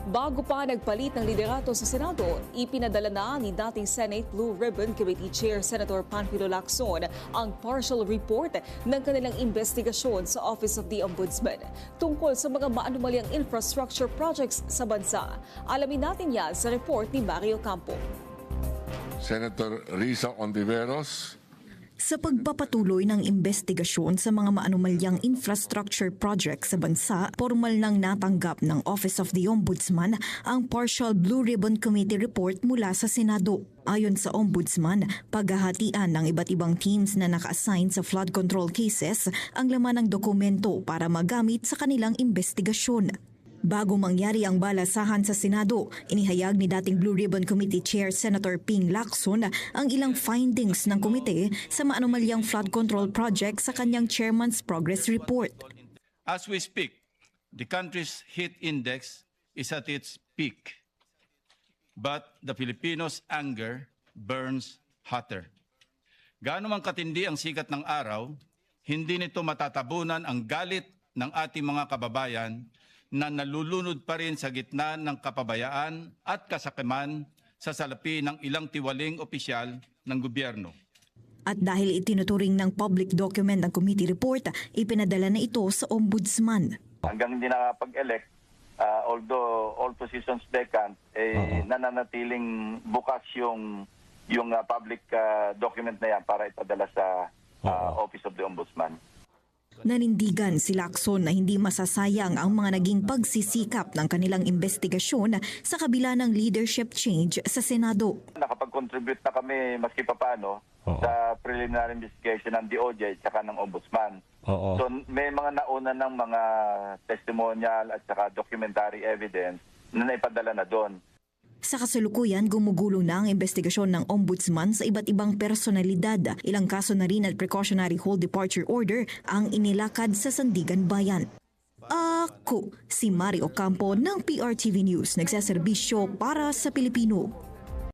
Bago pa nagpalit ng liderato sa Senado, ipinadala na ni dating Senate Blue Ribbon Committee Chair Senator Panfilo Lacson ang partial report ng kanilang investigasyon sa Office of the Ombudsman tungkol sa mga maanumalyang infrastructure projects sa bansa. Alamin natin yan sa report ni Mario Campo. Senator Risa Ontiveros. Sa pagpapatuloy ng investigasyon sa mga maanumalyang infrastructure project sa bansa, formal nang natanggap ng Office of the Ombudsman ang partial Blue Ribbon Committee report mula sa Senado. Ayon sa Ombudsman, paghahatian ng iba't ibang teams na naka-assign sa flood control cases ang laman ng dokumento para magamit sa kanilang investigasyon. Bago mangyari ang balasahan sa Senado, inihayag ni dating Blue Ribbon Committee Chair Senator Ping Lacson ang ilang findings ng komite sa maanumalyang flood control project sa kanyang Chairman's Progress Report. As we speak, the country's heat index is at its peak. But the Filipinos' anger burns hotter. Gaano man katindi ang sikat ng araw, hindi nito matatabunan ang galit ng ating mga kababayan na nalulunod pa rin sa gitna ng kapabayaan at kasakiman sa salapi ng ilang tiwaling opisyal ng gobyerno. At dahil itinuturing ng public document ang committee report, ipinadala na ito sa Ombudsman. Hanggang hindi nakapag-elect, although all positions vacant, nananatiling bukas yung public document na yan para ipadala sa Office of the Ombudsman. Nanindigan si Lacson na hindi masasayang ang mga naging pagsisikap ng kanilang investigasyon sa kabila ng leadership change sa Senado. Nakapag-contribute na kami maski papaano sa preliminary investigation ng DOJ at saka ng Ombudsman. So may mga nauna ng mga testimonial at saka documentary evidence na naipadala na doon. Sa kasalukuyan, gumugulo na ang investigasyon ng Ombudsman sa iba't ibang personalidad. Ilang kaso na rin at precautionary hold departure order ang inilakad sa Sandigan Bayan. Ako, si Mario Campo ng PRTV News, nagsaserbisyo para sa Pilipino.